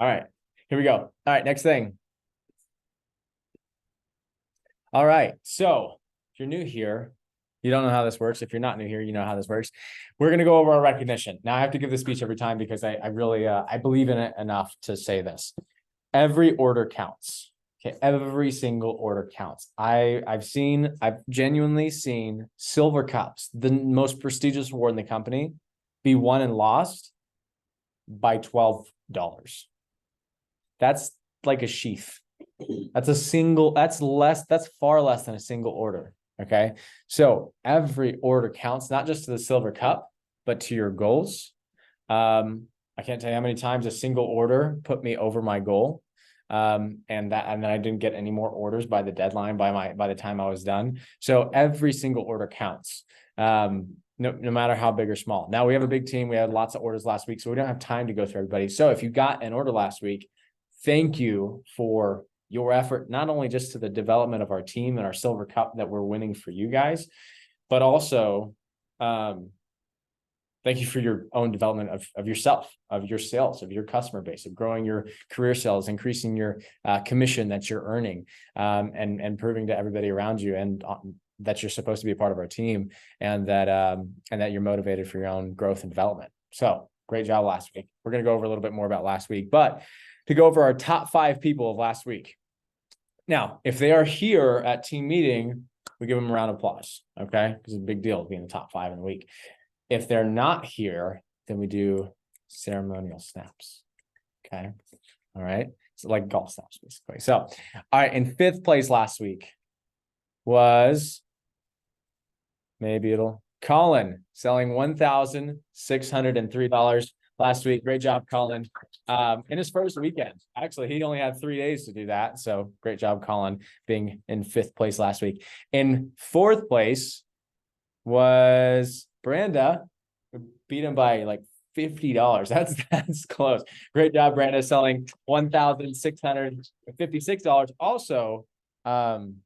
All right, here we go. All right, next thing. All right, so if you're new here, you don't know how this works. If you're not new here, you know how this works. We're going to go over our recognition. Now I have to give this speech every time because I really, I believe in it enough to say this. Every order counts. Okay. Every single order counts. I've genuinely seen silver cups, the most prestigious award in the company, be won and lost by $12. That's like a sheath. That's far less than a single order. Okay. So every order counts, not just to the silver cup, but to your goals. I can't tell you how many times a single order put me over my goal. And then I didn't get any more orders by the deadline by the time I was done. So every single order counts. No matter how big or small. Now we have a big team. We had lots of orders last week, so we don't have time to go through everybody. So if you got an order last week, thank you for your effort, not only just to the development of our team and our silver cup that we're winning for you guys, but also thank you for your own development of yourself, of your sales, of your customer base, of growing your career sales, increasing your commission that you're earning, and proving to everybody around you and that you're supposed to be a part of our team, and that you're motivated for your own growth and development. So great job last week. We're going to go over a little bit more about last week, but to go over our top 5 people of last week. Now, if they are here at team meeting, we give them a round of applause. Okay. Because it's a big deal being the top 5 in the week. If they're not here, then we do ceremonial snaps. Okay. All right. So like golf snaps, basically. So, all right. In 5th place last week was Colin, selling $1,603 last week. Great job, Colin. In his first weekend. Actually, he only had 3 days to do that. So great job, Colin, being in 5th place last week. In 4th place was Brenda, who beat him by like $50. That's close. Great job, Brenda, selling $1,656 also in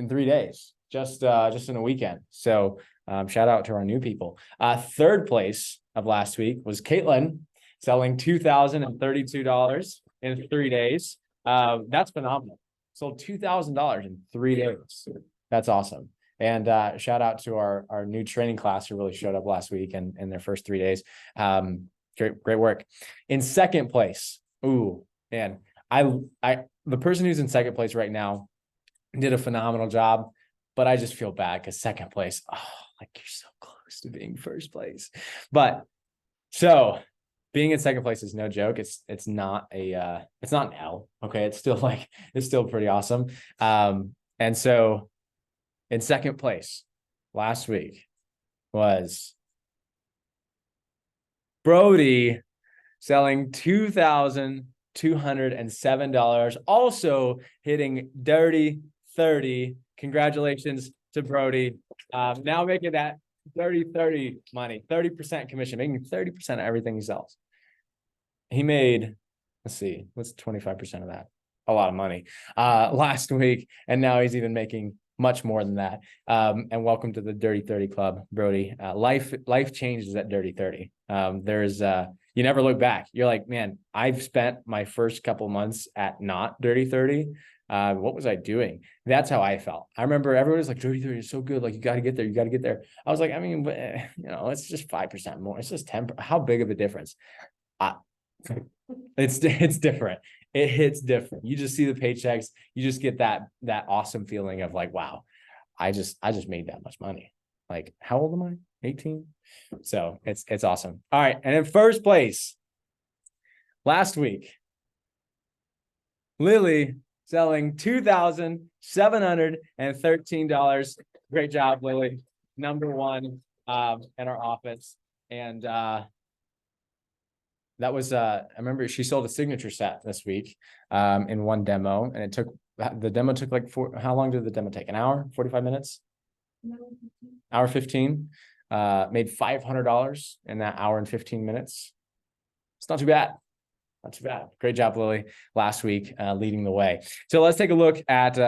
3 days, just in a weekend. So shout out to our new people. 3rd place of last week was Caitlin, selling $2,032 in 3 days. That's phenomenal. Sold $2,000 in 3 days. That's awesome. And shout out to our new training class who really showed up last week and in their first 3 days. Great work. In 2nd place, ooh, man, the person who's in 2nd place right now did a phenomenal job, but I just feel bad because 2nd place, like you're so close to being 1st place. But so being in 2nd place is no joke. It's not an L. Okay. It's still pretty awesome. And so in 2nd place last week was Brody, selling $2,207, also hitting dirty 30. Congratulations to Brody. Now making that dirty 30 money, 30% commission, making 30% of everything he sells. He made, let's see, what's 25% of that? A lot of money last week. And now he's even making much more than that. And welcome to the Dirty 30 Club, Brody. Life changes at Dirty 30. You never look back. You're like, man, I've spent my first couple months at not Dirty 30. What was I doing? That's how I felt. I remember everyone was like, Dirty 30 is so good. Like, you got to get there. You got to get there. I was like, I mean, it's just 5% more. It's just 10. How big of a difference? It's different. It hits different. You just see the paychecks. You just get that awesome feeling of like, wow, I just made that much money. Like, how old am I? 18. So it's awesome. All right. And in 1st place last week, Lily, selling $2,713. Great job, Lily. Number 1 in our office. And that was I remember she sold a signature set this week in one demo, and the demo took like how long did the demo take? An hour, 45 minutes? Hour 15. Made $500 in that hour and 15 minutes. It's not too bad. Not too bad. Great job, Lily, last week, leading the way. So let's take a look at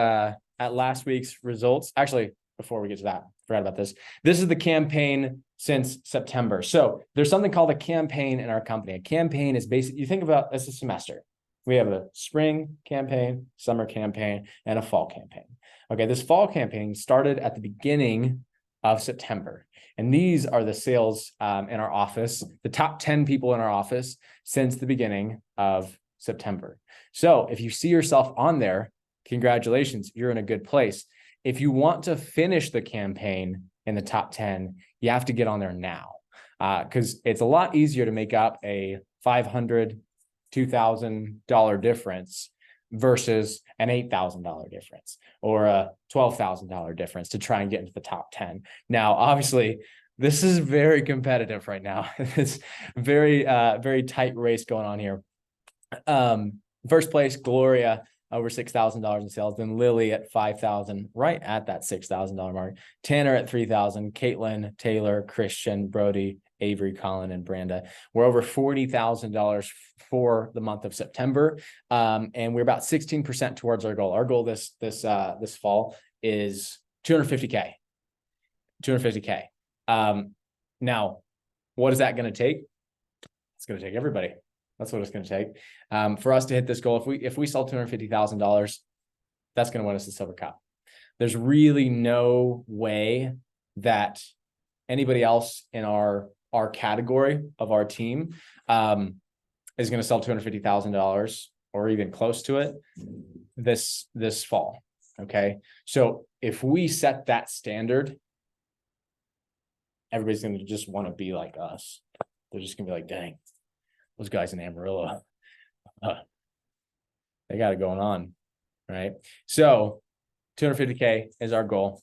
last week's results. Actually, before we get to that, forgot about this. This is the campaign since September. So there's something called a campaign in our company. A campaign is basically, you think about as a semester. We have a spring campaign, summer campaign, and a fall campaign. Okay, this fall campaign started at the beginning of September. And these are the sales in our office, the top 10 people in our office since the beginning of September. So if you see yourself on there, congratulations, you're in a good place. If you want to finish the campaign in the top 10, you have to get on there now, because it's a lot easier to make up a $500, $2,000 difference versus an $8,000 difference or a $12,000 difference to try and get into the top 10. Now, obviously, this is very competitive right now. It's very, very tight race going on here. First place, Gloria, over $6,000 in sales. Then Lily at $5,000, right at that $6,000 mark. Tanner at $3,000. Caitlin, Taylor, Christian, Brody, Avery, Colin, and Branda. We're over $40,000 for the month of September, and we're about 16% towards our goal. Our goal this fall is 250K. 250K. Now, what is that going to take? It's going to take everybody. That's what it's going to take for us to hit this goal. If we sell $250,000, that's going to win us the Silver Cup. There's really no way that anybody else in our category of our team is going to sell $250,000 or even close to it this fall. Okay, so if we set that standard, everybody's going to just want to be like us. They're just going to be like, dang, those guys in Amarillo, they got it going on, right? So 250K is our goal.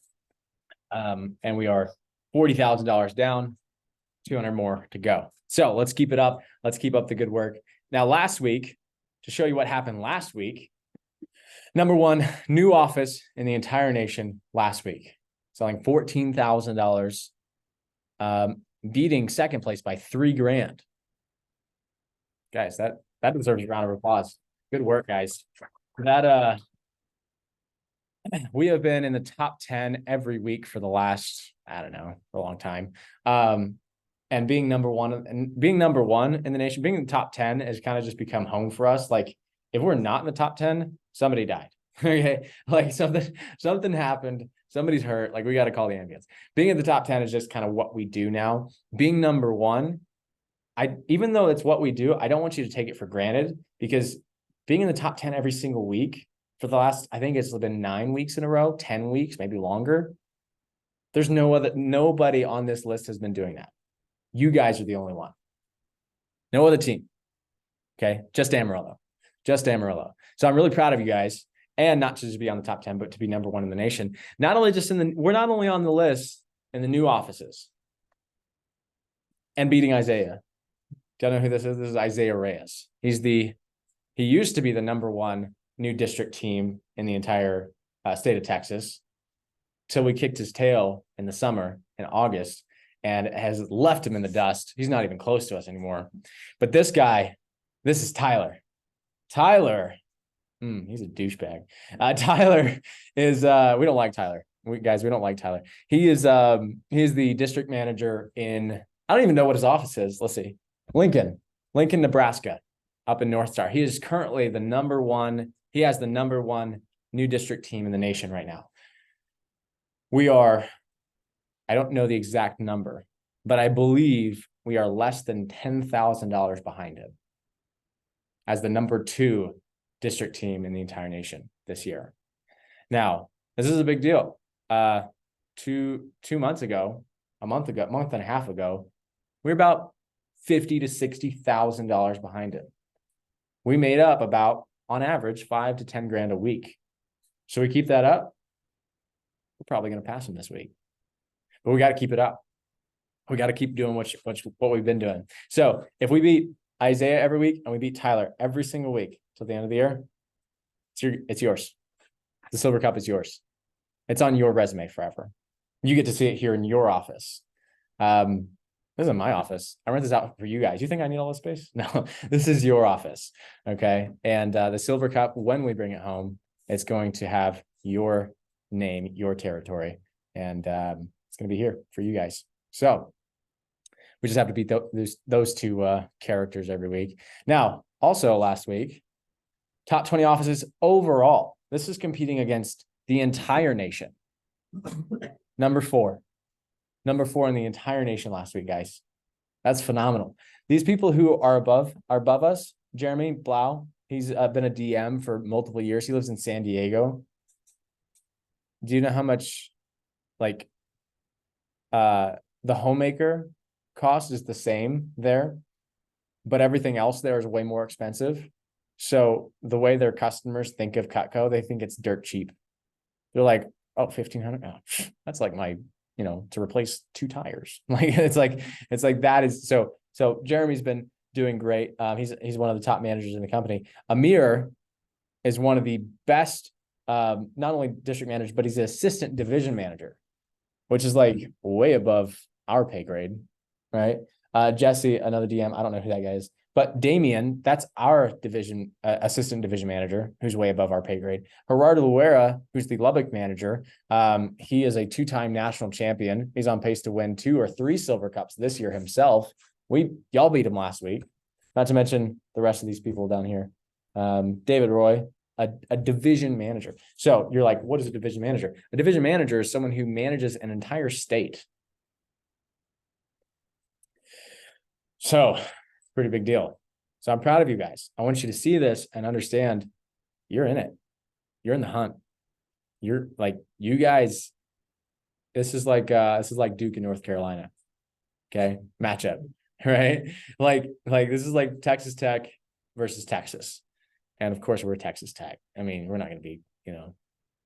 And we are $40,000 down, 200 more to go. So let's keep it up. Let's keep up the good work. Now, last week, to show you what happened last week, number one, new office in the entire nation last week, selling $14,000, beating second place by $3,000. Guys, that deserves a round of applause. Good work, guys. That we have been in the top 10 every week for the last, I don't know, a long time. And being number one in the nation, being in the top 10 has kind of just become home for us. Like, if we're not in the top 10, somebody died. Okay. Like something happened. Somebody's hurt. Like, we got to call the ambulance. Being in the top 10 is just kind of what we do now. Being number one, even though it's what we do, I don't want you to take it for granted, because being in the top 10 every single week for the last, I think it's been 9 weeks in a row, 10 weeks, maybe longer. There's nobody on this list has been doing that. You guys are the only one. No other team. Okay. Just Amarillo. So I'm really proud of you guys, and not to just be on the top 10, but to be number one in the nation. Not only just we're not only on the list in the new offices and beating Isaiah. Do you know who this is? This is Isaiah Reyes. He used to be the number one new district team in the entire state of Texas, till we kicked his tail in the summer in August, and has left him in the dust. He's not even close to us anymore. But this guy, this is Tyler. He's a douchebag. Tyler is, we don't like Tyler. We don't like Tyler. He is the district manager in, I don't even know what his office is. Let's see. Lincoln, Nebraska, up in North Star. He is currently the number one. He has the number one new district team in the nation right now. We are, I don't know the exact number, but I believe we are less than $10,000 behind him as the number 2 district team in the entire nation this year. Now, this is a big deal. 2 months ago, a month and a half ago, we were about $50,000 to $60,000 behind it. We made up about, on average, $5,000 to $10,000 a week. So we keep that up, we're probably going to pass them this week. But we got to keep it up. We got to keep doing what we've been doing. So if we beat Isaiah every week and we beat Tyler every single week till the end of the year, it's yours. The Silver Cup is yours. It's on your resume forever. You get to see it here in your office. This isn't my office. I rent this out for you guys. You think I need all this space? No, this is your office. Okay. And the Silver Cup, when we bring it home, it's going to have your name, your territory, and it's going to be here for you guys. So We just have to beat those two characters every week. Now, also last week, top 20 offices overall. This is competing against the entire nation. Number four in the entire nation last week, guys. That's phenomenal. These people who are above us, Jeremy Blau, he's been a DM for multiple years. He lives in San Diego. Do you know how much like the homemaker cost is the same there, but everything else there is way more expensive? So the way their customers think of Cutco, they think it's dirt cheap. They're like, oh, $1,500. Oh, that's like my, to replace 2 tires. Like it's like that is so Jeremy's been doing great. He's one of the top managers in the company. Amir is one of the best, not only district manager, but he's an assistant division manager, which is like way above our pay grade, right? Jesse, another DM, I don't know who that guy is, but Damien, that's our division, assistant division manager, who's way above our pay grade. Gerardo Luera, who's the Lubbock manager, he is a 2-time national champion. He's on pace to win 2 or 3 silver cups this year himself. Y'all beat him last week. Not to mention the rest of these people down here. David Roy, a division manager. So you're like, what is a division manager? A division manager is someone who manages an entire state. So pretty big deal. So I'm proud of you guys. I want you to see this and understand you're in it. You're in the hunt. You're like, you guys, this is like Duke and North Carolina. Okay. Matchup, right? Like this is like Texas Tech versus Texas. And of course we're Texas Tech. I mean, we're not going to be,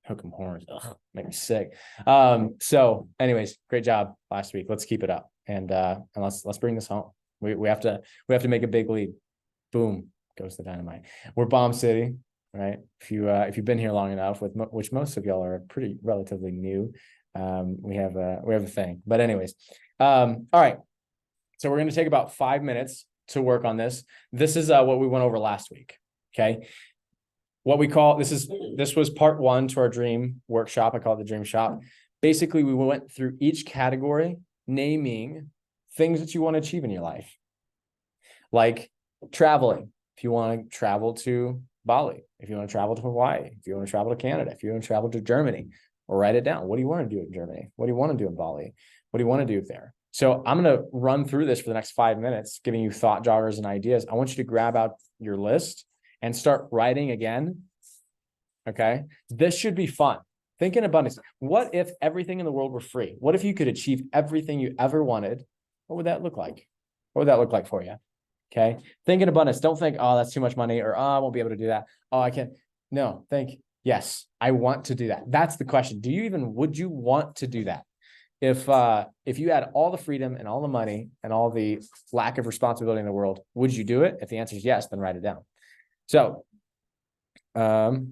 hook 'em horns. Ugh, make me sick. So anyways, great job last week. Let's keep it up. And let's bring this home. We have to make a big lead. Boom, goes the dynamite. We're Bomb City, right? If you've been here long enough, which most of y'all are pretty relatively new, we have a thing. But anyways, all right. So we're going to take about 5 minutes to work on this. This is what we went over last week. Okay. What we call this was part 1 to our dream workshop. I call it the dream shop. Basically, we went through each category, naming things that you want to achieve in your life, like traveling. If you want to travel to Bali, if you want to travel to Hawaii, if you want to travel to Canada, if you want to travel to Germany, or write it down. What do you want to do in Germany? What do you want to do in Bali? What do you want to do there? So I'm going to run through this for the next 5 minutes, giving you thought joggers and ideas. I want you to grab out your list and start writing again. Okay. This should be fun. Think in abundance. What if everything in the world were free? What if you could achieve everything you ever wanted? What would that look like? What would that look like for you? Okay. Think in abundance. Don't think, oh, that's too much money, or, oh, I won't be able to do that. Oh, I can't. No, think, yes, I want to do that. That's the question. Would you want to do that? If you had all the freedom and all the money and all the lack of responsibility in the world, would you do it? If the answer is yes, then write it down. So, so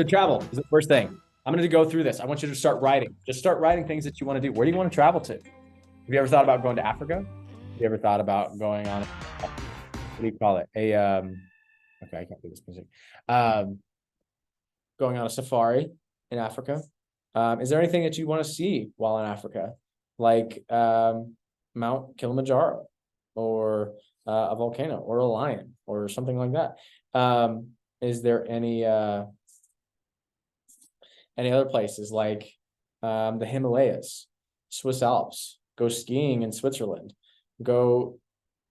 travel is the first thing. I'm going to go through this. I want you to start writing. Just start writing things that you want to do. Where do you want to travel to? Have you ever thought about going to Africa? Have you ever thought about going on, what do you call it? Okay, I can't do this music. Going on a safari in Africa. Is there anything that you want to see while in Africa? Like Mount Kilimanjaro, or a volcano, or a lion, or something like that. Is there any other places like the Himalayas, Swiss Alps? Go skiing in Switzerland. Go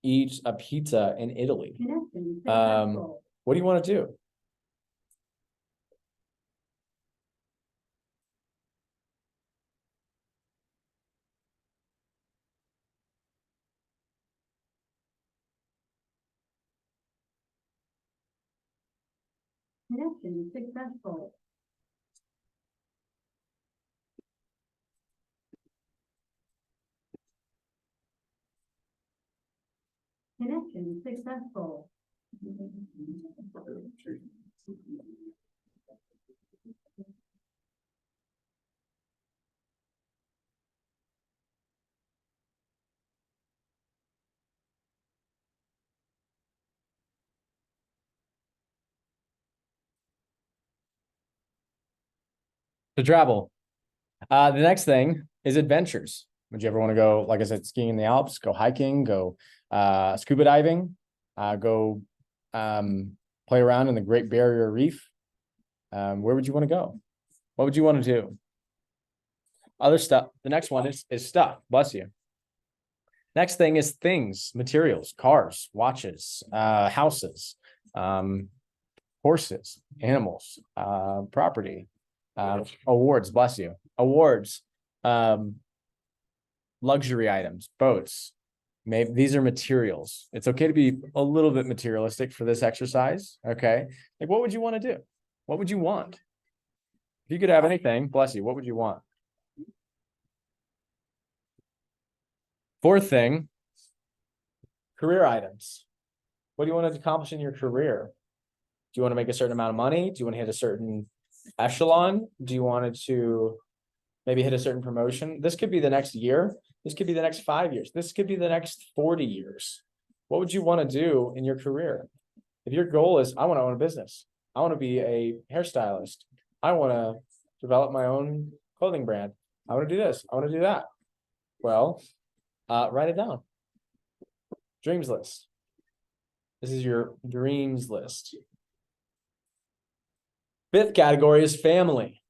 eat a pizza in Italy. What do you want to do? Connection successful. Connection successful. To travel. The next thing is adventures. Would you ever want to go, like I said, skiing in the Alps, go hiking, go scuba diving, go play around in the Great Barrier Reef? Where would you want to go? What would you want to do? Other stuff. The next one is stuff. Bless you. Next thing is things, materials, cars, watches, houses, horses, animals, property, awards. Bless you. Awards, luxury items, boats. Maybe these are materials. It's okay to be a little bit materialistic for this exercise. Okay. Like, what would you want to do? What would you want? If you could have anything, bless you, what would you want? Fourth thing, career items. What do you want to accomplish in your career? Do you want to make a certain amount of money? Do you want to hit a certain echelon? Do you want to maybe hit a certain promotion? This could be the next year. This could be the next 5 years. This could be the next 40 years. What would you want to do in your career? If your goal is, I want to own a business. I want to be a hairstylist. I want to develop my own clothing brand. I want to do this. I want to do that. Well, write it down. Dreams list. This is your dreams list. Fifth category is family.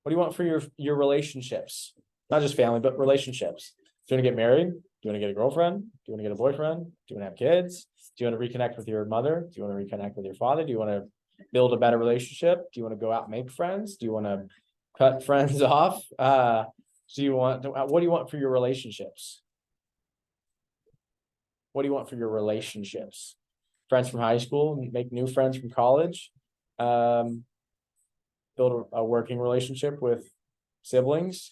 What do you want for your relationships? Not just family, but relationships. Do you want to get married? Do you want to get a girlfriend? Do you want to get a boyfriend? Do you want to have kids? Do you want to reconnect with your mother? Do you want to reconnect with your father? Do you want to build a better relationship? Do you want to go out and make friends? Do you want to cut friends off? What do you want for your relationships? What do you want for your relationships? Friends from high school, make new friends from college, build a working relationship with siblings.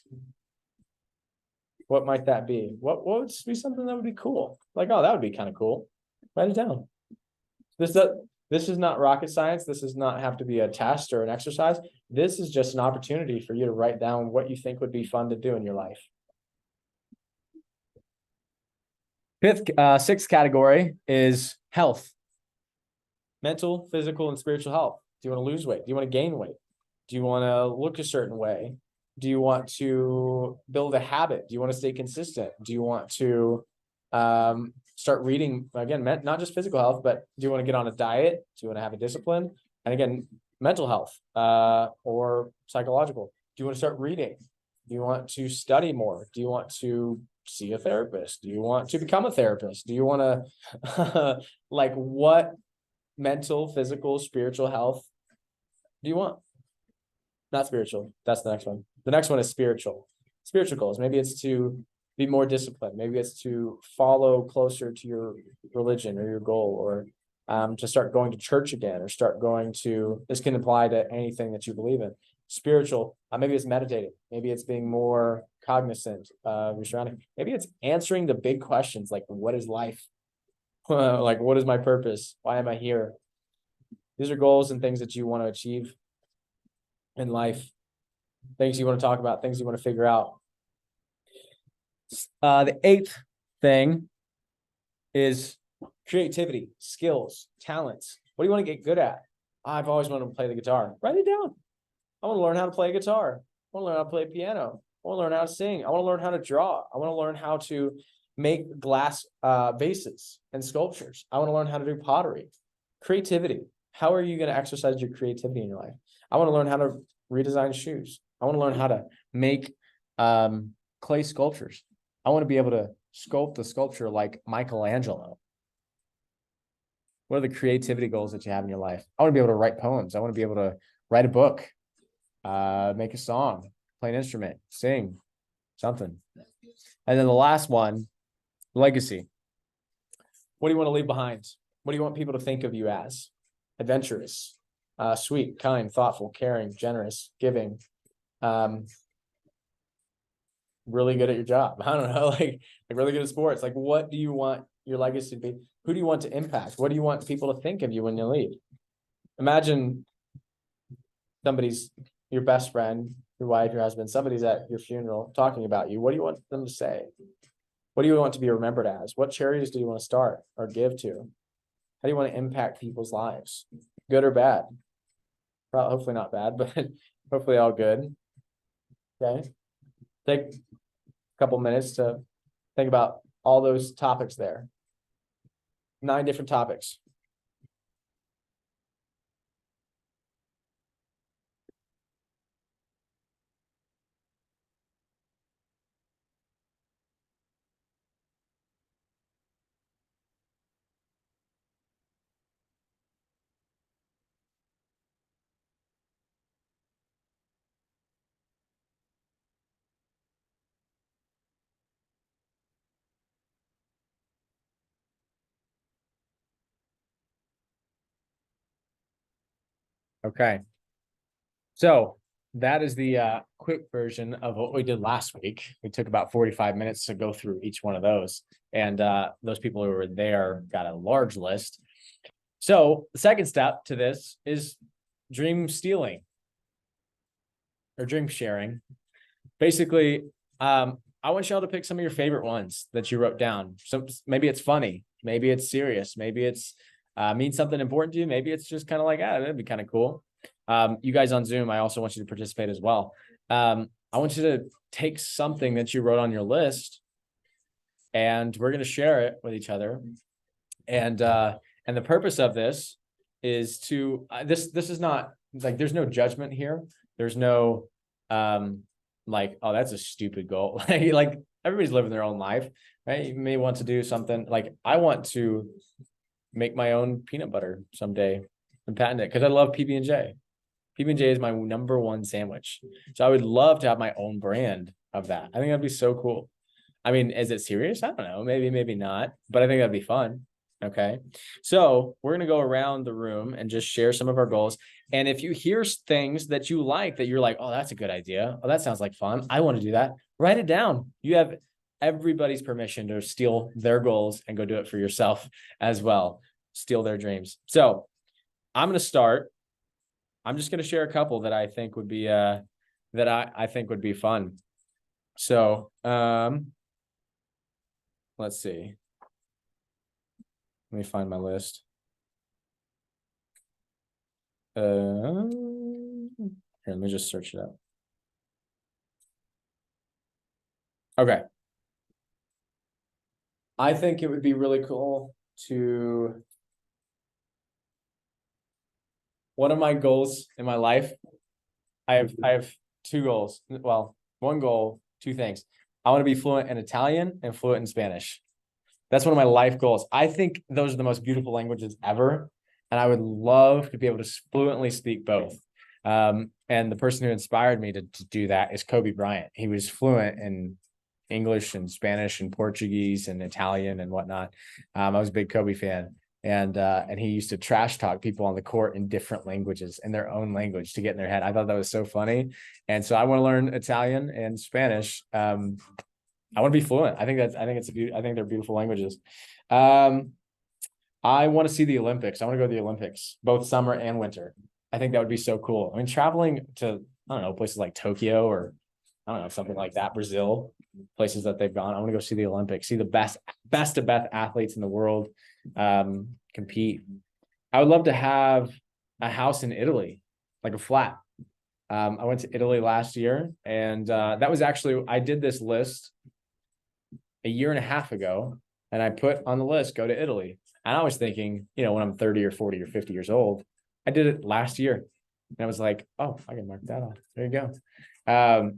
What might that be? What would be something that would be cool? Like, oh, that would be kind of cool. Write it down. This is not rocket science. This does not have to be a test or an exercise. This is just an opportunity for you to write down what you think would be fun to do in your life. Sixth category is health. Mental, physical, and spiritual health. Do you want to lose weight? Do you want to gain weight? Do you want to look a certain way? Do you want to build a habit? Do you want to stay consistent? Do you want to start reading? Again, not just physical health, but do you want to get on a diet? Do you want to have a discipline? And again, mental health or psychological. Do you want to start reading? Do you want to study more? Do you want to see a therapist? Do you want to become a therapist? Do you want to like what mental, physical, spiritual health do you want? Not spiritual. That's the next one. The next one is spiritual. Spiritual goals. Maybe it's to be more disciplined. Maybe it's to follow closer to your religion or your goal, or to start going to church again, or start going to, this can apply to anything that you believe in. Spiritual, maybe it's meditating. Maybe it's being more cognizant of your surroundings. Maybe it's answering the big questions like, what is life? Like, what is my purpose? Why am I here? These are goals and things that you want to achieve in life, things you want to talk about, things you want to figure out. The eighth thing is creativity, skills, talents. What do you want to get good at? I've always wanted to play the guitar. Write it down. I want to learn how to play guitar. I want to learn how to play piano. I want to learn how to sing. I want to learn how to draw. I want to learn how to make glass vases and sculptures. I want to learn how to do pottery. Creativity. How are you going to exercise your creativity in your life? I want to learn how to redesign shoes. I want to learn how to make clay sculptures. I want to be able to sculpt the sculpture like Michelangelo. What are the creativity goals that you have in your life? I want to be able to write poems. I want to be able to write a book, make a song, play an instrument, sing, something. And then the last one, legacy. What do you want to leave behind? What do you want people to think of you as? Adventurous, sweet, kind, thoughtful, caring, generous, giving, really good at your job. I don't know, like really good at sports. Like, what do you want your legacy to be? Who do you want to impact? What do you want people to think of you when you leave? Imagine somebody's your best friend, your wife, your husband, somebody's at your funeral talking about you. What do you want them to say? What do you want to be remembered as? What charities do you want to start or give to? How do you want to impact people's lives? Good or bad? Well, hopefully not bad, but Hopefully all good. Okay. Take a couple minutes to think about all those topics there. 9 different topics. Okay. So that is the quick version of what we did last week. We took about 45 minutes to go through each one of those. And those people who were there got a large list. So the second step to this is dream stealing or dream sharing. Basically, I want y'all to pick some of your favorite ones that you wrote down. So maybe it's funny, maybe it's serious, maybe it's means something important to you. Maybe it's just kind of like, that'd be kind of cool. You guys on Zoom, I also want you to participate as well. I want you to take something that you wrote on your list and we're going to share it with each other. And the purpose of this is to, this is not like, there's no judgment here. There's no, like, oh, that's a stupid goal. Like everybody's living their own life, right? You may want to do something like, I want to make my own peanut butter someday and patent it because I love PB&J. PB&J is my #1 sandwich. So I would love to have my own brand of that. I think that'd be so cool. I mean, is it serious? I don't know. Maybe not, but I think that'd be fun. Okay. So we're going to go around the room and just share some of our goals. And if you hear things that you like, that you're like, oh, that's a good idea. Oh, that sounds like fun. I want to do that. Write it down. You have everybody's permission to steal their goals and go do it for yourself as well. Steal their dreams. So I'm going to start. I'm just going to share a couple that I think would be, that I think would be fun. So, let's see. Let me find my list. Here, let me just search it up. Okay. I think it would be really cool to, one of my goals in my life, I have 2 goals. Well, 1 goal, 2 things. I want to be fluent in Italian and fluent in Spanish. That's one of my life goals. I think those are the most beautiful languages ever. And I would love to be able to fluently speak both. And the person who inspired me to do that is Kobe Bryant. He was fluent in English and Spanish and Portuguese and Italian and whatnot. I was a big Kobe fan. And he used to trash talk people on the court in different languages, in their own language, to get in their head. I thought that was so funny. And so I want to learn Italian and Spanish. I want to be fluent. I think they're beautiful languages. I want to see the Olympics. I want to go to the Olympics, both summer and winter. I think that would be so cool. I mean, traveling to, I don't know, places like Tokyo or I don't know, something like that, Brazil, places that they've gone. I want to go see the Olympics, see the best of best athletes in the world compete. I would love to have a house in Italy, like a flat. I went to Italy last year, and that was actually, I did this list a year and a half ago, and I put on the list, go to Italy. And I was thinking, you know, when I'm 30 or 40 or 50 years old, I did it last year. And I was like, oh, I can mark that off. There you go.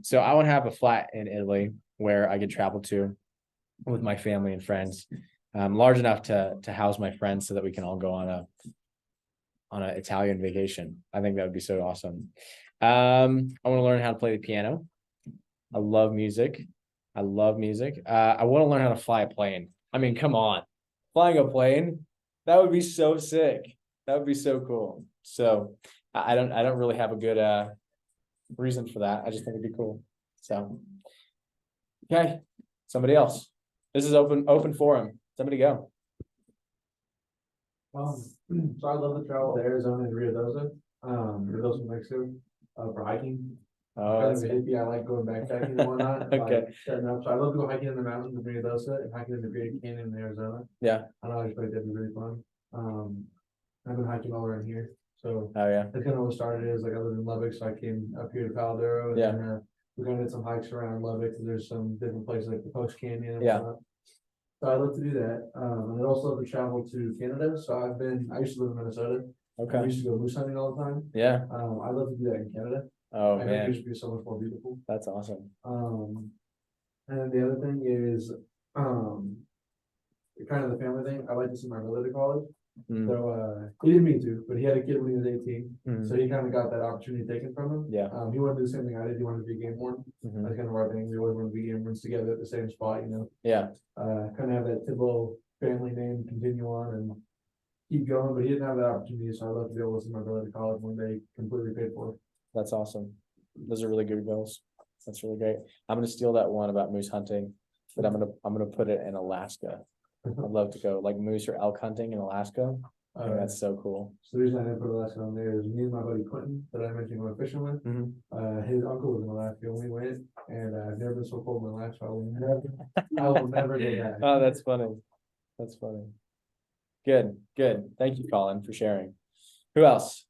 So I want to have a flat in Italy where I could travel to with my family and friends, large enough to house my friends so that we can all go on an Italian vacation. I think that would be so awesome. I want to learn how to play the piano. I love music. I want to learn how to fly a plane. I mean, come on, flying a plane, that would be so sick. That would be so cool. So I don't really have a good reason for that. I just think it'd be cool. So, okay, somebody else. This is open forum. Somebody go. So I love to travel to Arizona and Rio Dosa, Mexico, for hiking. Oh, that's good. I like going backpacking and whatnot. Okay. So I love to go hiking in the mountains of Rio Dosa and hiking in the Great Canyon in Arizona. Yeah. I know, I just feel like that'd be really fun. I've been hiking all around here, So Oh, yeah. that's kind of what started is like I live in Lubbock, so I came up here to Paladero and Yeah. then we're gonna get some hikes around Lubbock. There's some different places like the Post Canyon and Yeah. whatnot. So I love to do that. And I also love to travel to Canada. So I used to live in Minnesota. We Okay. used to go moose hunting all the time. Yeah. I love to do that in Canada. Oh, I think it man. should be so much more beautiful. That's awesome. And then the other thing is, kind of the family thing. I like to see my brother to college. Mm, So, he didn't mean to, but he had a kid when he was 18. mm, So he kind of got that opportunity taken from him. Yeah. He wanted to do the same thing I did. He wanted to be game warden. mhm. That's kind of our thing. We always want to be game wardens together at the same spot, Yeah. kind of have that typical family name continue on and keep going, but he didn't have that opportunity, so I'd love to be able to send my brother to college when they completely paid for it. That's awesome. Those are really good goals. That's really great. I'm gonna steal that one about moose hunting, but I'm gonna put it in Alaska. I'd love to go like moose or elk hunting in Alaska. I think that's so cool. So the reason I didn't put Alaska on there is me and my buddy Quentin that I mentioned going fishing with. His uncle was in Alaska when we went, and I've never been so cold in my life, so I will never go back. Oh, that's funny. That's funny. Good, good. Thank you, Colin, for sharing. Who else?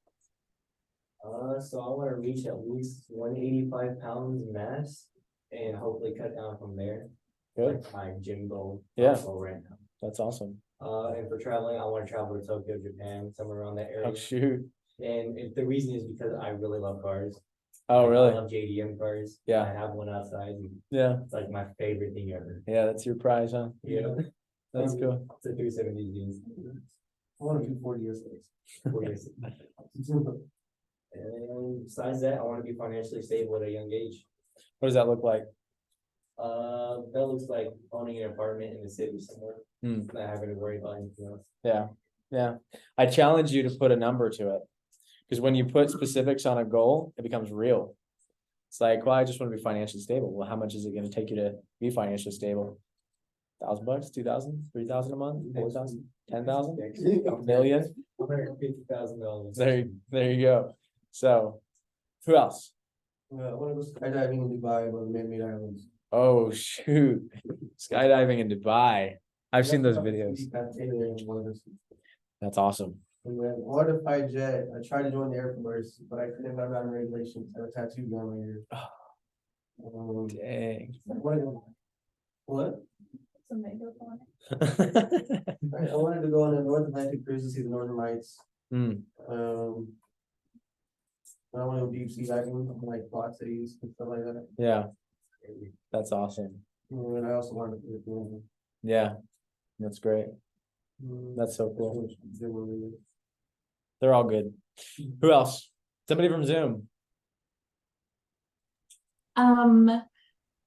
So I want to reach at least 185 pounds mass and hopefully cut down from there. Good. Like my gym goal. Yeah. Goal right now. That's awesome. And for traveling, I want to travel to Tokyo, Japan, somewhere around that area. Oh, shoot. And the reason is because I really love cars. Oh, Like, really? I love JDM cars. Yeah. I have one outside. And Yeah. it's like my favorite thing ever. Yeah, that's your prize, huh? Yeah. That's cool. It's a 370 jeans. I want to do 40 years old. 4 years. And besides that, I want to be financially stable at a young age. What does that look like? That looks like owning an apartment in the city somewhere, Hmm. not having to worry about anything else. Yeah, yeah. I challenge you to put a number to it. Because when you put specifics on a goal, it becomes real. It's like, well, I just want to be financially stable. Well, how much is it going to take you to be financially stable? $1,000, 2,000, 3,000 a month, 4,000, 10,000, a million. $150,000. There you go. So, who else? I want to go skydiving in Dubai above the man-made islands. Oh, shoot. Skydiving in Dubai. I've seen those videos. That's awesome. Modified jet. I tried to join the Air Force, but I couldn't have gotten regulations. I have a tattoo down my ear. Dang. What? Some makeup on it. I wanted to go on a North Atlantic cruise to see the Northern Lights. Hmm. I want to go deep sea diving on like Quad Cities and stuff like that. Yeah, that's awesome. And I also wanted to do. Yeah, that's great. That's so cool. They were really- They're all good. Who else? Somebody from Zoom.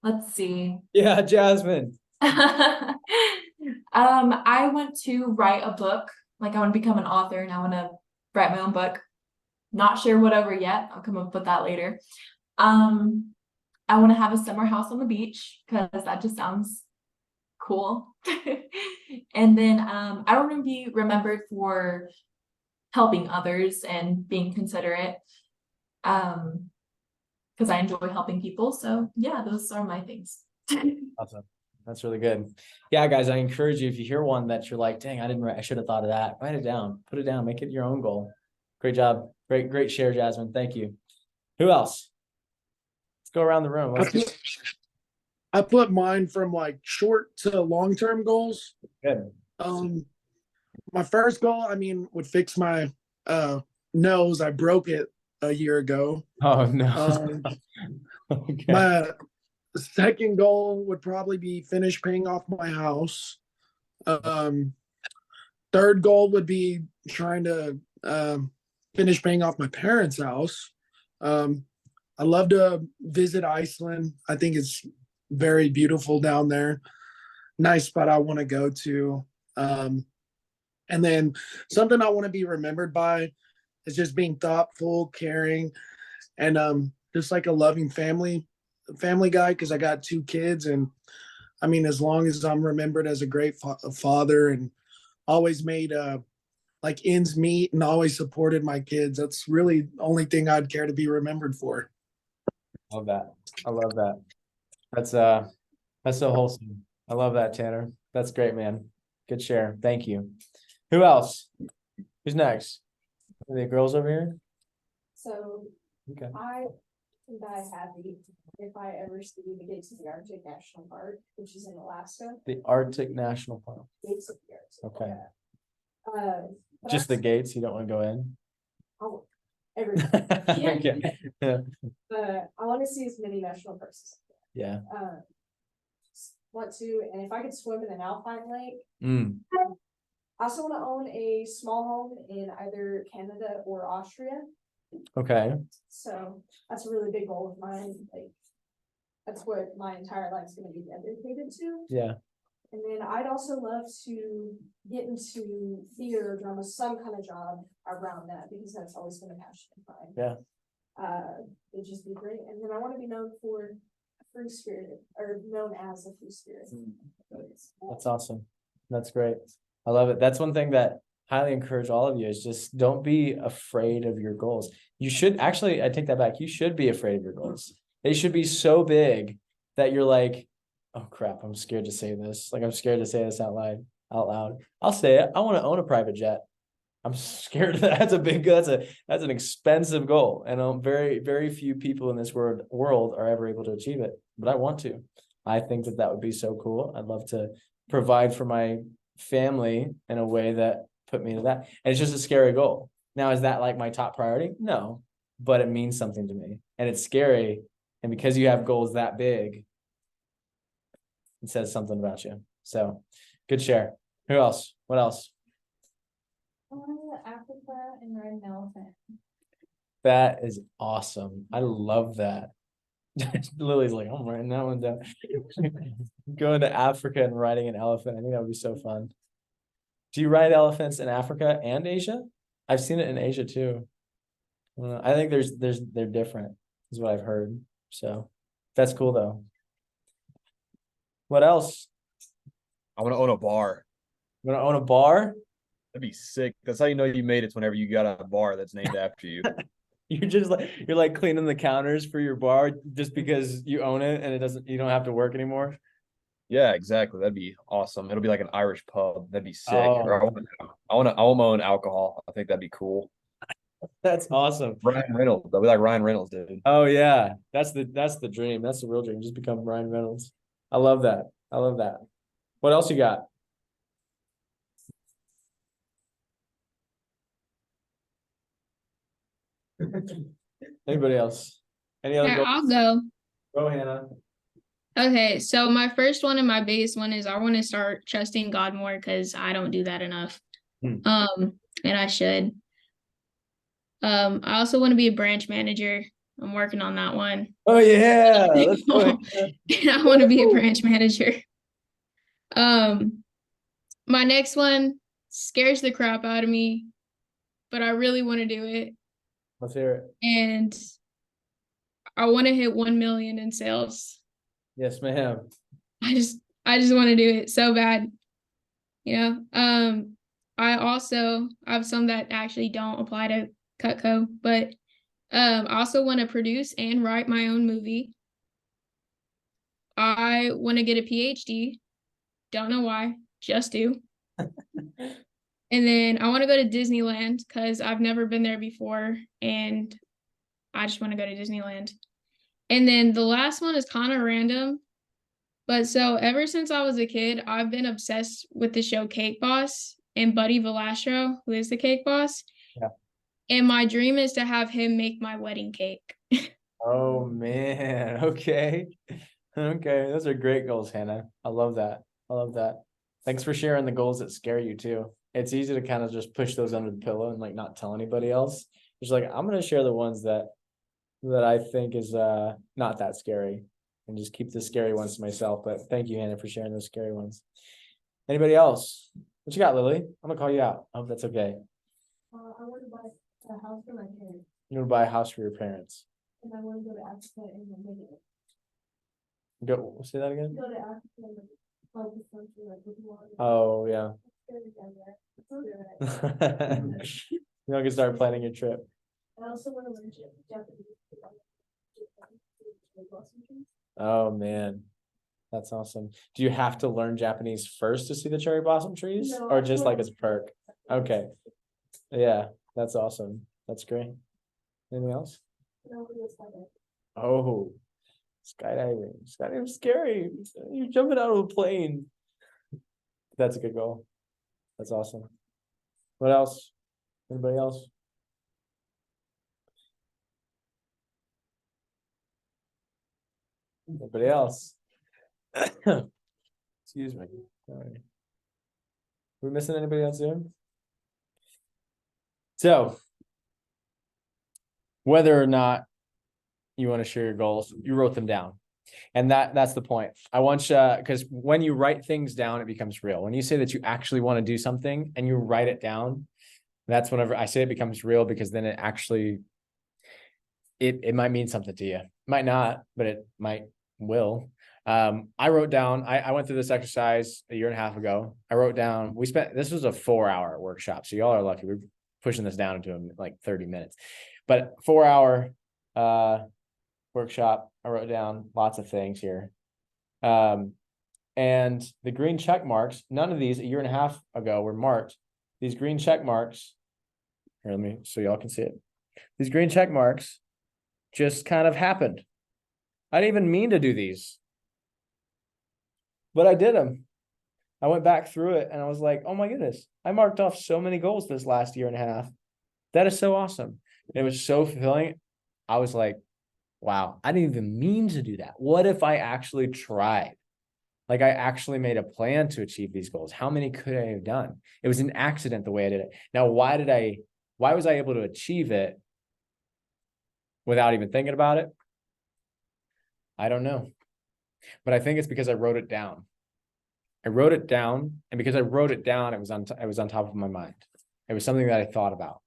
Let's see. Yeah, Jasmine. I want to write a book. Like I want to become an author and I want to write my own book. Not sure whatever yet. I'll come up with that later. I want to have a summer house on the beach because that just sounds cool. And then I want to be remembered for helping others and being considerate. Because I enjoy helping people. So yeah, those are my things. Awesome. That's really good. Yeah, guys, I encourage you, if you hear one that you're like, dang, I should have thought of that. Write it down, put it down, make it your own goal. Great job. Great share, Jasmine. Thank you. Who else? Let's go around the room. I put mine from like short to long-term goals. Good. My first goal, would fix my nose. I broke it a year ago. Oh no. Okay. My second goal would probably be finish paying off my house. Third goal would be trying to finish paying off my parents' house. I love to visit Iceland. I think it's very beautiful down there. Nice spot I want to go to. And then something I want to be remembered by is just being thoughtful, caring, and just like a loving family guy, because I got 2 kids. And as long as I'm remembered as a great father and always made like ends meet and always supported my kids, that's really the only thing I'd care to be remembered for. Love that. I love that. That's so wholesome. I love that, Tanner. That's great, man. Good share. Thank you. Who else? Who's next? Are the girls over here? So Okay. I can die happy if I ever see the gates of the Arctic National Park, which is in Alaska. The Arctic National Park. Gates of the Arctic. Okay. yeah. But Just the I- gates, you don't want to go in? oh, everything. Okay. Yeah. I want to see as many national parks as Yeah. I can. Want to, and if I could swim in an alpine lake, Mm. I also want to own a small home in either Canada or Austria. Okay. So that's a really big goal of mine. Like, that's what my entire life's going to be dedicated to. Yeah. And then I'd also love to get into theater or drama, some kind of job around that, because that's always been a passion of mine. Yeah. It'd just be great. And then I want to be known for a free spirit, or known as a free spirit. That's awesome. That's great. I love it. That's one thing that highly encourage all of you is just don't be afraid of your goals. You should actually, I take that back. You should be afraid of your goals. They should be so big that you're like, oh crap, I'm scared to say this. Like I'm scared to say this out loud. I'll say it. I want to own a private jet. I'm scared. That's a big, that's an expensive goal. And very, very few people in this world are ever able to achieve it, but I want to. I think that would be so cool. I'd love to provide for my family in a way that put me to that. And it's just a scary goal. Now, is that like my top priority? No, but it means something to me and it's scary. And because you have goals that big, it says something about you. So good share. Who else? What else? I want to go to Africa and ride an elephant. That is awesome. I love that. Lily's like, I'm writing that one down. Going to Africa and riding an elephant. I think that would be so fun. Do you ride elephants in Africa and Asia? I've seen it in Asia too. I think they're different, is what I've heard. So that's cool though. What else? I want to own a bar. You want to own a bar? That'd be sick. That's how you know you made it whenever you got a bar that's named after you. You're like cleaning the counters for your bar just because you own it and you don't have to work anymore. Yeah, exactly. That'd be awesome. It'll be like an Irish pub. That'd be sick. Oh. Or I want my own alcohol. I think that'd be cool. That's awesome. Ryan Reynolds. I'll be like Ryan Reynolds, dude. Oh yeah. That's the dream. That's the real dream. Just become Ryan Reynolds. I love that. I love that. What else you got? Anybody else? Any other Yeah, goals? I'll go. Go, Hannah. Okay, so my first one and my biggest one is I want to start trusting God more because I don't do that enough. Hmm. And I should. I also want to be a branch manager. I'm working on that one. Oh yeah. Let's go. And I want to be a branch manager. My next one scares the crap out of me, but I really want to do it. Let's hear it. And I want to hit 1 million in sales. Yes, ma'am. I just want to do it so bad. You know, I have some that actually don't apply to Cutco, but I also want to produce and write my own movie. I want to get a PhD. Don't know why, just do. And then I want to go to Disneyland because I've never been there before and I just want to go to Disneyland. And then the last one is kind of random. But so ever since I was a kid, I've been obsessed with the show Cake Boss and Buddy Valastro, who is the cake boss. Yeah. And my dream is to have him make my wedding cake. Oh man. Okay. Okay. Those are great goals, Hannah. I love that. I love that. Thanks for sharing the goals that scare you too. It's easy to kind of just push those under the pillow and like not tell anybody else. It's like, I'm going to share the ones that I think is not that scary and just keep the scary ones to myself. But thank you, Hannah, for sharing those scary ones. Anybody else? What you got, Lily? I'm gonna call you out. I hope that's okay. I want to buy a house for my parents, You're gonna buy a house for your parents. and I want to go to Africa and Namibia. Go say that again. Go to Africa and like the country, like with water. Oh yeah. It's good down there. It's good. You know, can start planning your trip. I also want to learn Japanese. Oh man, that's awesome. Do you have to learn Japanese first to see the cherry blossom trees, No, or just like well- as a perk? Okay. Yeah. That's awesome. That's great. Anything else? Nobody was like it. Oh, skydiving. Skydiving's scary. You're jumping out of a plane. That's a good goal. That's awesome. What else? Anybody else? Anybody else? Excuse me. Sorry. We missing anybody else here? So, whether or not you want to share your goals, you wrote them down. And that's the point. I want you, because when you write things down, it becomes real. When you say that you actually want to do something and you write it down, that's whenever I say it becomes real, because then it actually, it might mean something to you. It might not, but it will. I wrote down, I went through this exercise a year and a half ago. I wrote down, this was a 4-hour workshop. So y'all are lucky. We're pushing this down into like 30 minutes, but 4-hour workshop. I wrote down lots of things here. And the green check marks, none of these a year and a half ago were marked. These green check marks, here, let me, so y'all can see it. These green check marks just kind of happened. I didn't even mean to do these, but I did them. I went back through it and I was like, oh my goodness, I marked off so many goals this last year and a half. That is so awesome. It was so fulfilling. I was like, wow, I didn't even mean to do that. What if I actually tried? Like, I actually made a plan to achieve these goals. How many could I have done? It was an accident the way I did it. Now, why was I able to achieve it without even thinking about it? I don't know. But I think it's because I wrote it down. I wrote it down, and because I wrote it down, it was on top of my mind. It was something that I thought about.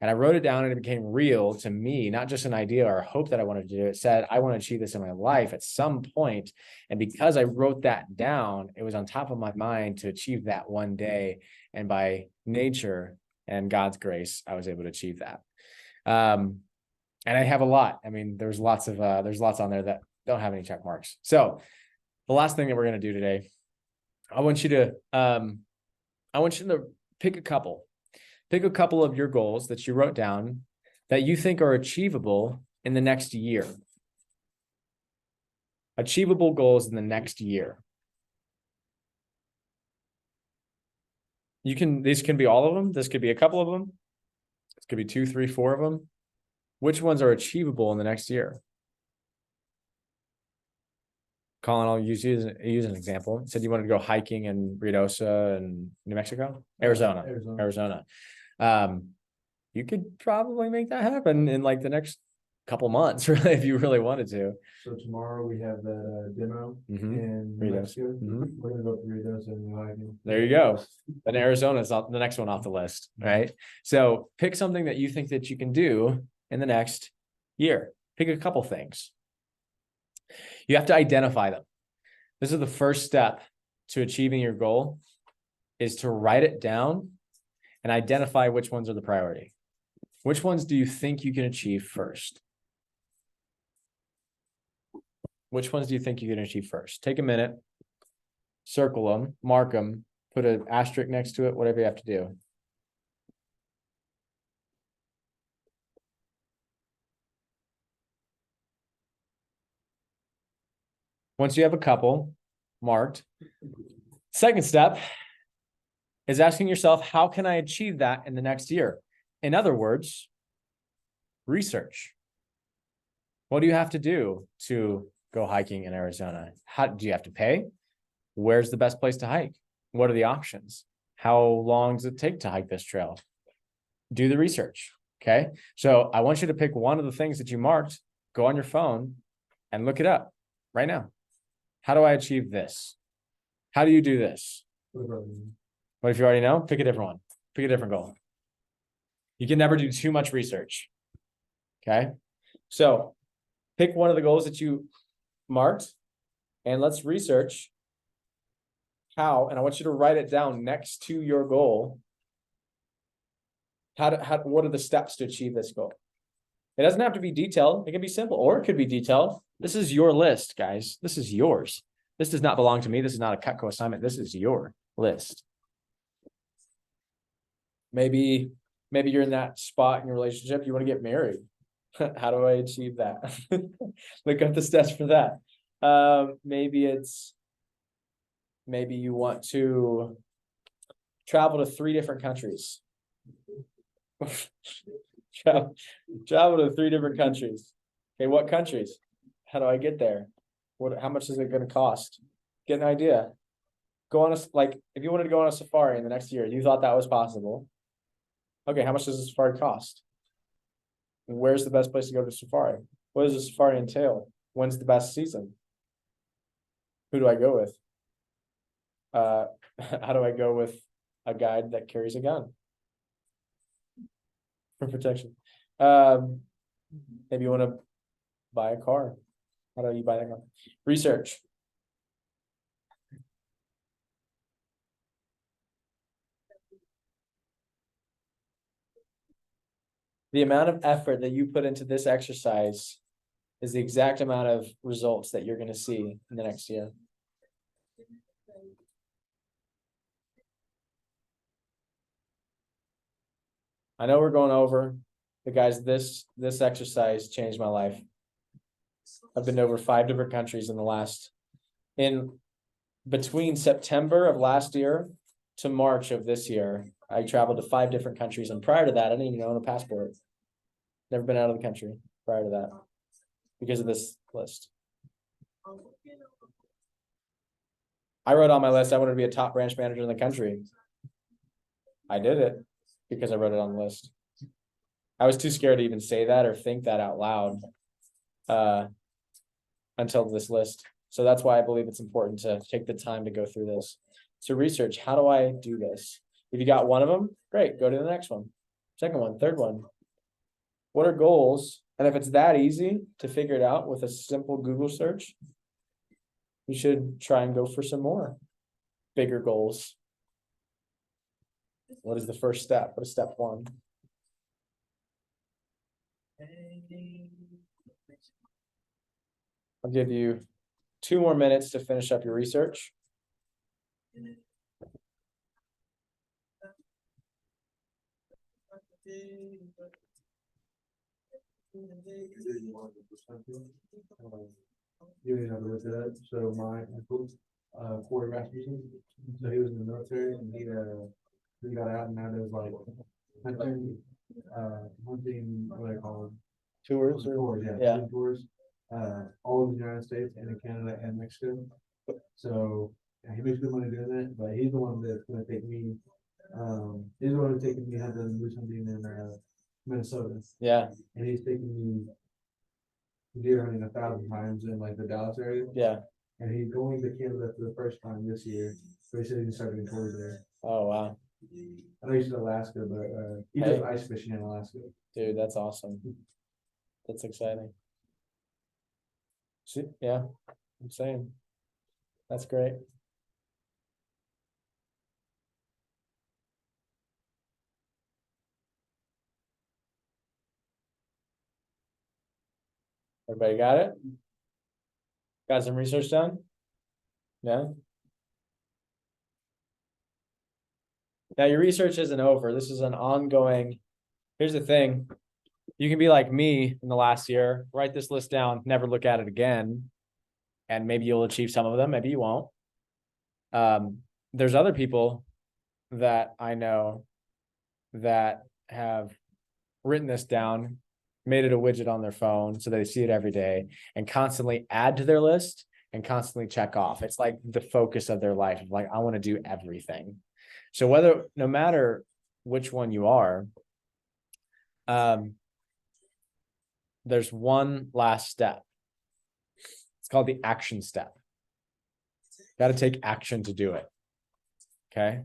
And I wrote it down and it became real to me, not just an idea or a hope that I wanted to do. It said, I want to achieve this in my life at some point. And because I wrote that down, it was on top of my mind to achieve that one day. And by nature and God's grace, I was able to achieve that. And I have a lot. I mean, there's lots on there that don't have any check marks. So the last thing that we're going to do today, I want you to pick a couple. Pick a couple of your goals that you wrote down that you think are achievable in the next year. Achievable goals in the next year. These can be all of them. This could be a couple of them. This could be 2, 3, 4 of them. Which ones are achievable in the next year? Colin, I'll use an example. You said you wanted to go hiking in Ruidoso and New Mexico? Arizona. You could probably make that happen in like the next couple months, really, if you really wanted to. So tomorrow we have that demo Mhm. in Ritos. Mexico. Mhm. We're gonna go to Ritos and hiking. There you go. And Arizona's the next one off the list, right? So pick something that you think that you can do in the next year. Pick a couple things. You have to identify them. This is the first step to achieving your goal, is to write it down and identify which ones are the priority. Which ones do you think you can achieve first? Which ones do you think you can achieve first? Take a minute, circle them, mark them, put an asterisk next to it, whatever you have to do. Once you have a couple marked, second step is asking yourself, how can I achieve that in the next year? In other words, research. What do you have to do to go hiking in Arizona? How do you have to pay? Where's the best place to hike? What are the options? How long does it take to hike this trail? Do the research. Okay. So I want you to pick one of the things that you marked, go on your phone and look it up right now. How do I achieve this? How do you do this? What if you already know? Pick a different one. Pick a different goal. You can never do too much research. Okay. So pick one of the goals that you marked and let's research how, and I want you to write it down next to your goal. What are the steps to achieve this goal? It doesn't have to be detailed. It can be simple, or it could be detailed. This is your list, guys. This is yours. This does not belong to me. This is not a Cutco assignment. This is your list. Maybe maybe you're in that spot in your relationship, you want to get married. How do I achieve that? Look up the steps for that. Maybe you want to travel to 3 different countries. Travel to 3 different countries. Okay, what countries? How do I get there? How much is it going to cost? Get an idea. Go on if you wanted to go on a safari in the next year, you thought that was possible. Okay, how much does a safari cost? Where's the best place to go to safari? What does a safari entail? When's the best season? Who do I go with? How do I go with a guide that carries a gun for protection? Maybe you want to buy a car. How do you buy that car? Research. The amount of effort that you put into this exercise is the exact amount of results that you're going to see in the next year. I know we're going over, but guys, this exercise changed my life. I've been to over 5 different countries in between September of last year to March of this year. I traveled to 5 different countries, and prior to that, I didn't even own a passport. Never been out of the country prior to that because of this list. I wrote on my list I wanted to be a top branch manager in the country. I did it because I wrote it on the list. I was too scared to even say that or think that out loud until this list. So that's why I believe it's important to take the time to go through this. So research, how do I do this? If you got one of them, great, go to the next one. Second one, third one. What are goals? And if it's that easy to figure it out with a simple Google search, you should try and go for some more bigger goals. What is the first step? What is step 1? I'll give you 2 more minutes to finish up your research. You didn't have to look at that. So my uncle, Corey Rasmussen, so he was in the military and he got out and now does like hunting, what do they call them? Tours? Yeah. Tours, all over the United States and in Canada and Mexico. So he makes good money doing that, but he's the one that's gonna take me, he's the one who's taking me hunting moose hunting in Minnesota. Yeah. And he's taking me deer hunting 1,000 times in like the Dallas area. Yeah. And he's going to Canada for the first time this year. So he said he's starting tours there. Oh wow. I know he's in Alaska, but he does ice fishing in Alaska. Dude, that's awesome. That's exciting. See, yeah, I'm saying that's great. Everybody got it? Got some research done? Yeah. Now your research isn't over. This is an ongoing. Here's the thing. You can be like me in the last year, write this list down, never look at it again. And maybe you'll achieve some of them, maybe you won't. There's other people that I know that have written this down, made it a widget on their phone so they see it every day and constantly add to their list and constantly check off. It's like the focus of their life. Like, I want to do everything. So no matter which one you are, there's one last step. It's called the action step. Got to take action to do it. Okay.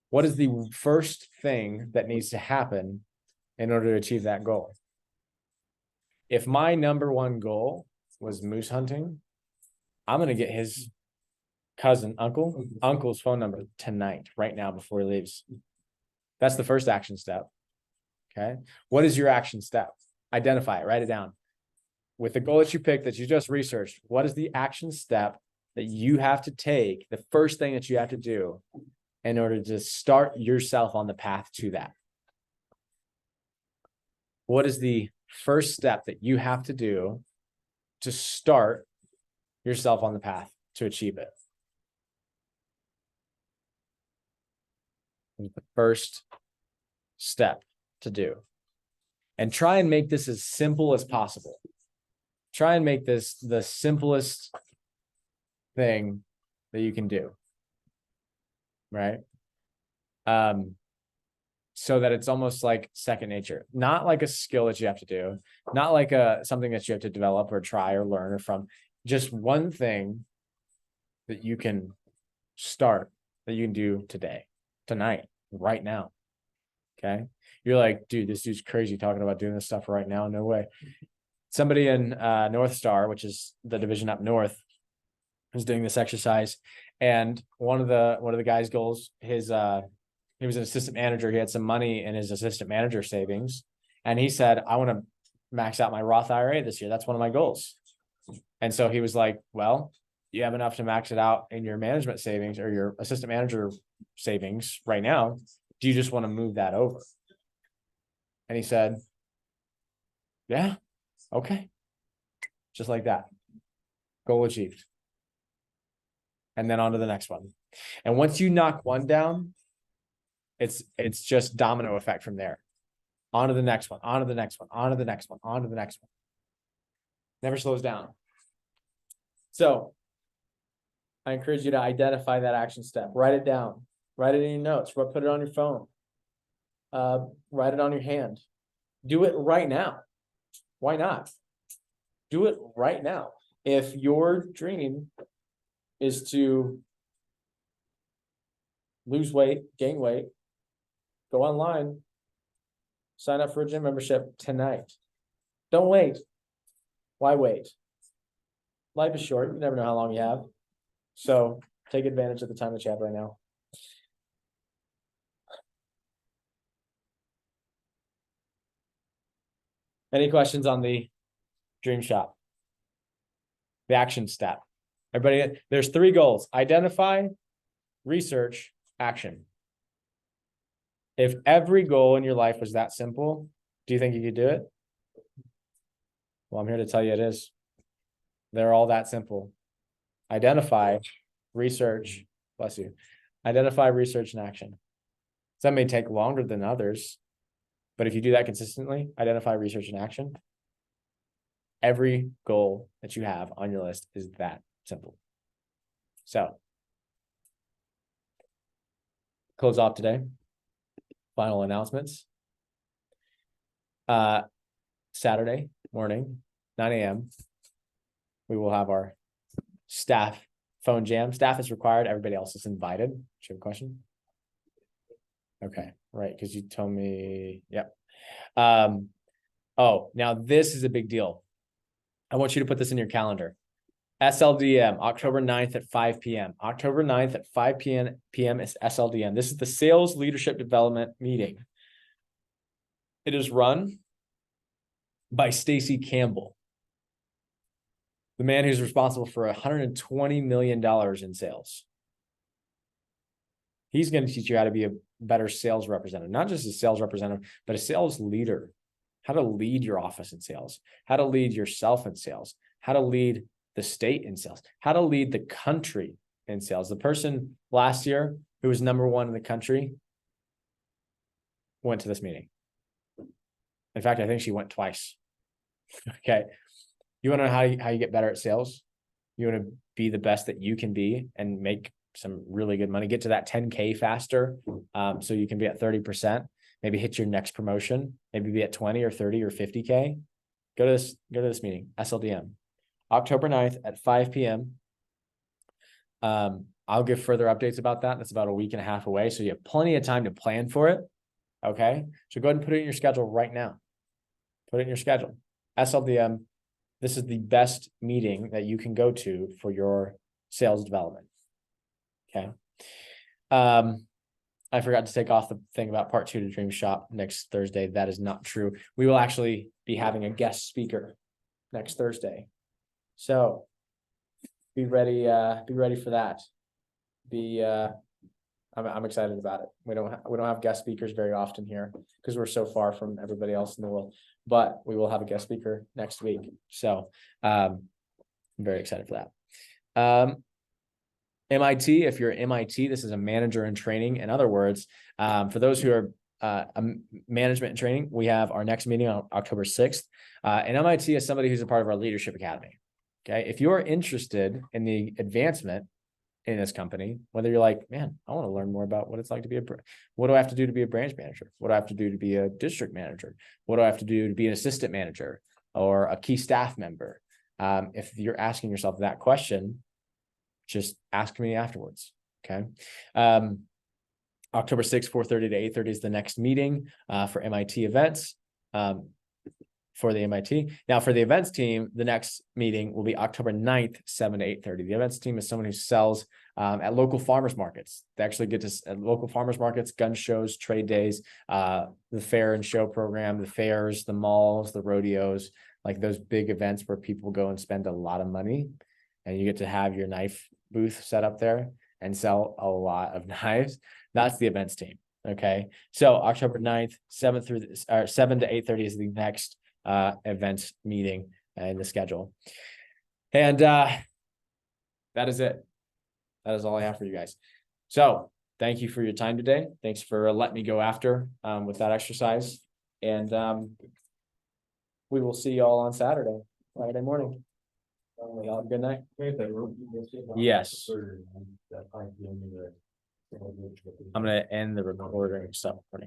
What is the first thing that needs to happen in order to achieve that goal? If my number 1 goal was moose hunting, I'm going to get his uncle's phone number tonight, right now, before he leaves. That's the first action step. Okay. What is your action step? Identify it, write it down. With the goal that you picked, that you just researched, what is the action step that you have to take, the first thing that you have to do in order to start yourself on the path to that? what is the first step that you have to do to start yourself on the path to achieve it? The first step to do. And try and make this as simple as possible. Try and make this the simplest thing that you can do. Right? So that it's almost like second nature, not like a skill that you have to do, not like something that you have to develop or try or learn or from, just one thing that you can start, that you can do today, tonight, right now. Okay. You're like, dude, this dude's crazy talking about doing this stuff right now. No way. Somebody in North Star, which is the division up north, was doing this exercise. And one of the guys' goals, he was an assistant manager. He had some money in his assistant manager savings. And he said, I want to max out my Roth IRA this year. That's one of my goals. And so he was like, well, you have enough to max it out in your management savings or your assistant manager savings right now. Do you just want to move that over? And he said, yeah, okay. Just like that. Goal achieved. And then on to the next one. And once you knock one down, it's just domino effect from there. On to the next one, on to the next one, on to the next one, on to the next one. Never slows down. So I encourage you to identify that action step. Write it down. Write it in your notes. Put it on your phone. Write it on your hand. Do it right now. Why not? Do it right now. If your dream is to lose weight, gain weight, go online, sign up for a gym membership tonight. Don't wait. Why wait? Life is short. You never know how long you have. So take advantage of the time that you have right now. Any questions on the dream shop? The action step. Everybody, there's 3 goals: identify, research, action. If every goal in your life was that simple, do you think you could do it? Well, I'm here to tell you it is. They're all that simple. Identify, research, bless you. Identify, research, and action. Some may take longer than others, but if you do that consistently, identify, research, and action, every goal that you have on your list is that simple. So, close off today. Final announcements. Saturday morning, 9 a.m. we will have our staff phone jam. Staff is required. Everybody else is invited. Do you have a question? Okay, right, because you told me, yep. Oh, now this is a big deal. I want you to put this in your calendar. SLDM, October 9th at 5 p.m. October 9th at 5 p.m. is SLDM. This is the Sales Leadership Development Meeting. It is run by Stacy Campbell, the man who's responsible for $120 million in sales. He's going to teach you how to be a better sales representative, not just a sales representative, but a sales leader, how to lead your office in sales, how to lead yourself in sales, how to lead the state in sales, how to lead the country in sales. The person last year who was #1 in the country went to this meeting. In fact, I think she went twice. Okay. You want to know how you get better at sales? You want to be the best that you can be and make some really good money, get to that 10K faster. So you can be at 30%, maybe hit your next promotion, maybe be at 20 or 30 or 50K. Go to this meeting, SLDM, October 9th at 5 p.m. I'll give further updates about that. That's about a week and a half away. So you have plenty of time to plan for it. Okay. So go ahead and put it in your schedule right now. Put it in your schedule. SLDM. This is the best meeting that you can go to for your sales development. Okay. I forgot to take off the thing about part 2 to Dream Shop next Thursday. That is not true. We will actually be having a guest speaker next Thursday. So be ready for that. I'm excited about it. We don't have guest speakers very often here because we're so far from everybody else in the world. but we will have a guest speaker next week. So I'm very excited for that. MIT, if you're at MIT, this is a manager in training. In other words, for those who are management and training, we have our next meeting on October 6th. And MIT is somebody who's a part of our leadership academy. Okay. If you're interested in the advancement in this company, whether you're like, man, I want to learn more about what it's like to be what do I have to do to be a branch manager? What do I have to do to be a district manager? What do I have to do to be an assistant manager or a key staff member? If you're asking yourself that question, just ask me afterwards. Okay. October 6th, 4:30 to 8:30 is the next meeting for MIT events. For the MIT. Now for the events team, the next meeting will be October 9th, 7 to 8:30. The events team is someone who sells at local farmers markets. They actually get to at local farmers markets, gun shows, trade days, the fair and show program, the fairs, the malls, the rodeos, like those big events where people go and spend a lot of money and you get to have your knife booth set up there and sell a lot of knives. That's the events team. Okay. So October 9th, 7 to 8:30 is the next events meeting in the schedule. And that is it. That is all I have for you guys. So thank you for your time today. Thanks for letting me go after with that exercise. And we will see you all on Saturday morning. Y'all have a good night. Yes. I'm going to end the recording. Stop recording.